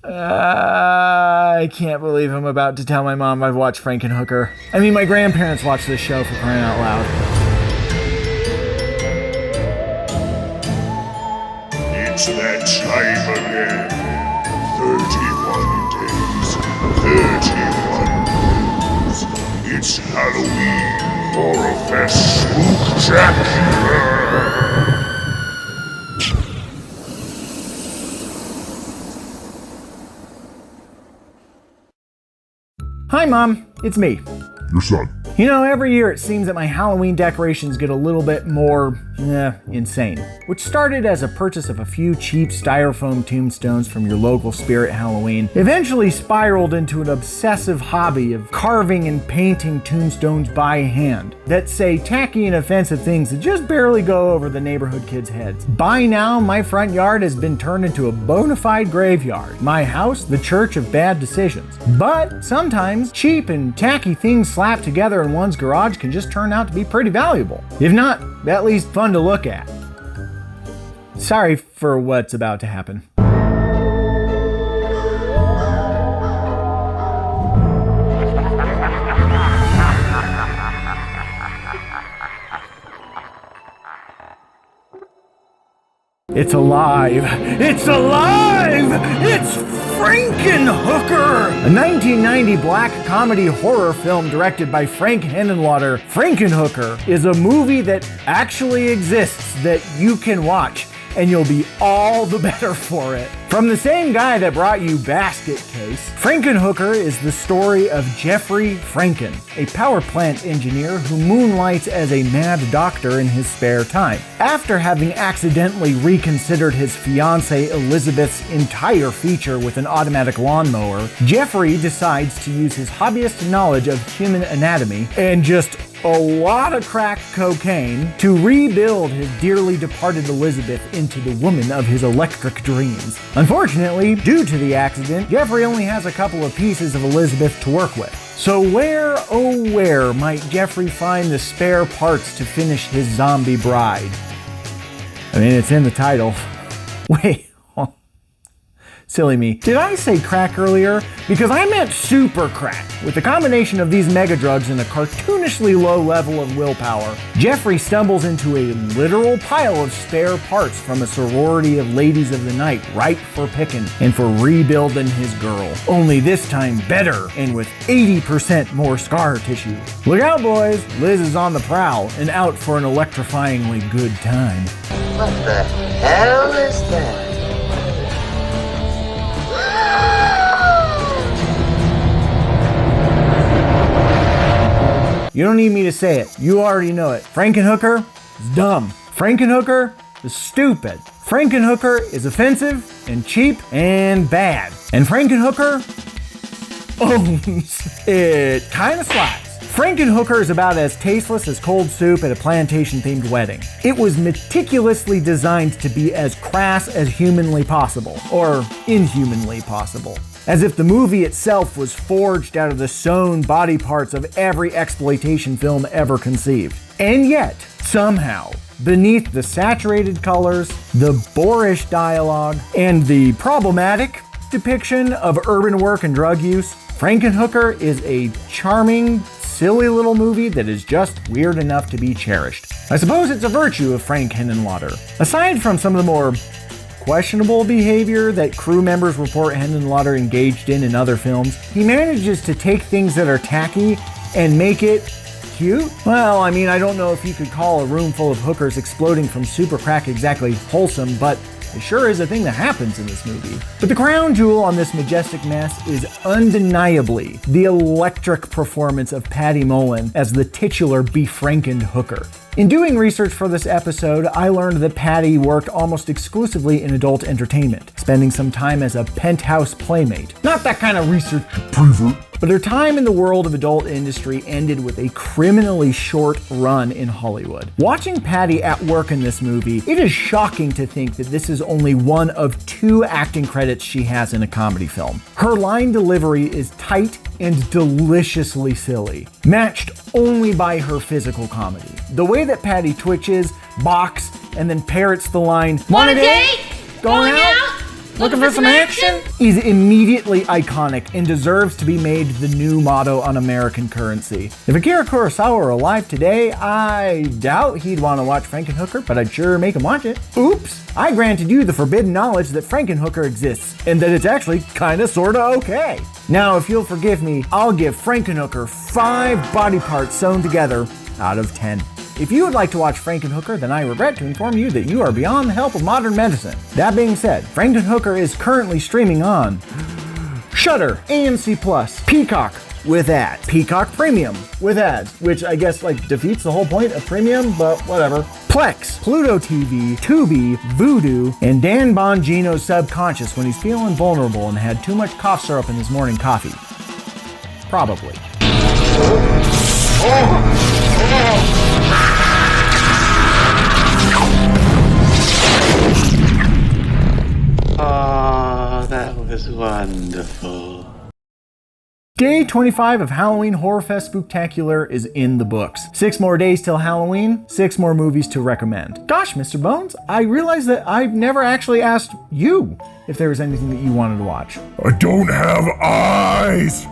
I can't believe I'm about to tell my mom I've watched Frankenhooker. I mean, my grandparents watched this show, for crying out loud. It's that time again. 31 days, 31 moons. It's Halloween, Horrorfest Spooktacular. Hi, Mom. It's me. Your son. You know, every year it seems that my Halloween decorations get a little bit more, insane. Which started as a purchase of a few cheap styrofoam tombstones from your local Spirit Halloween, eventually spiraled into an obsessive hobby of carving and painting tombstones by hand that say tacky and offensive things that just barely go over the neighborhood kids' heads. By now, my front yard has been turned into a bona fide graveyard. My house, the church of bad decisions. But sometimes, cheap and tacky things slapped together in one's garage can just turn out to be pretty valuable. If not, at least fun to look at. Sorry for what's about to happen. It's alive! It's alive! It's Frankenhooker! A 1990 black comedy horror film directed by Frank Henenlotter, Frankenhooker is a movie that actually exists that you can watch, and you'll be all the better for it. From the same guy that brought you Basket Case, Frankenhooker is the story of Jeffrey Franken, a power plant engineer who moonlights as a mad doctor in his spare time. After having accidentally reconsidered his fiancée Elizabeth's entire feature with an automatic lawnmower, Jeffrey decides to use his hobbyist knowledge of human anatomy and just a lot of crack cocaine to rebuild his dearly departed Elizabeth into the woman of his electric dreams. Unfortunately, due to the accident, Jeffrey only has a couple of pieces of Elizabeth to work with. So where, oh where, might Jeffrey find the spare parts to finish his zombie bride? I mean, it's in the title. Wait. Silly me. Did I say crack earlier? Because I meant super crack. With the combination of these mega drugs and a cartoonishly low level of willpower, Jeffrey stumbles into a literal pile of spare parts from a sorority of ladies of the night ripe for picking and for rebuilding his girl. Only this time better and with 80% more scar tissue. Look out, boys. Liz is on the prowl and out for an electrifyingly good time. What the hell is that? You don't need me to say it. You already know it. Frankenhooker is dumb. Frankenhooker is stupid. Frankenhooker is offensive and cheap and bad. And Frankenhooker owns it. Kind of slaps. Frankenhooker is about as tasteless as cold soup at a plantation-themed wedding. It was meticulously designed to be as crass as humanly possible, or inhumanly possible. As if the movie itself was forged out of the sewn body parts of every exploitation film ever conceived. And yet, somehow, beneath the saturated colors, the boorish dialogue, and the problematic depiction of urban work and drug use, Frankenhooker is a charming, silly little movie that is just weird enough to be cherished. I suppose it's a virtue of Frank Henenlotter. Aside from some of the more questionable behavior that crew members report Henenlotter engaged in other films, he manages to take things that are tacky and make it cute? Well, I mean, I don't know if you could call a room full of hookers exploding from super crack exactly wholesome, but it sure is a thing that happens in this movie. But the crown jewel on this majestic mess is undeniably the electric performance of Patty Mullen as the titular befrankened hooker. In doing research for this episode, I learned that Patty worked almost exclusively in adult entertainment, spending some time as a penthouse playmate. Not that kind of research, pervert. But her time in the world of adult industry ended with a criminally short run in Hollywood. Watching Patty at work in this movie, it is shocking to think that this is only one of 2 acting credits she has in a comedy film. Her line delivery is tight and deliciously silly, matched only by her physical comedy. The way that Patty twitches, balks, and then parrots the line, "Want a date? Going out?" Looking for some action? Is immediately iconic and deserves to be made the new motto on American currency. If Akira Kurosawa were alive today, I doubt he'd want to watch Frankenhooker, but I'd sure make him watch it. Oops! I granted you the forbidden knowledge that Frankenhooker exists, and that it's actually kinda sorta okay. Now, if you'll forgive me, I'll give Frankenhooker 5 body parts sewn together out of 10. If you would like to watch Frankenhooker, then I regret to inform you that you are beyond the help of modern medicine. That being said, Frankenhooker is currently streaming on Shudder, AMC Plus, Peacock with ads, Peacock Premium with ads, which I guess defeats the whole point of premium, but whatever. Plex, Pluto TV, Tubi, Vudu, and Dan Bongino's subconscious when he's feeling vulnerable and had too much cough syrup in his morning coffee. Probably. Oh, that was wonderful. Day 25 of Halloween Horrorfest Spooktacular is in the books. 6 more days till Halloween, 6 more movies to recommend. Gosh, Mr. Bones, I realize that I've never actually asked you if there was anything that you wanted to watch. I don't have eyes!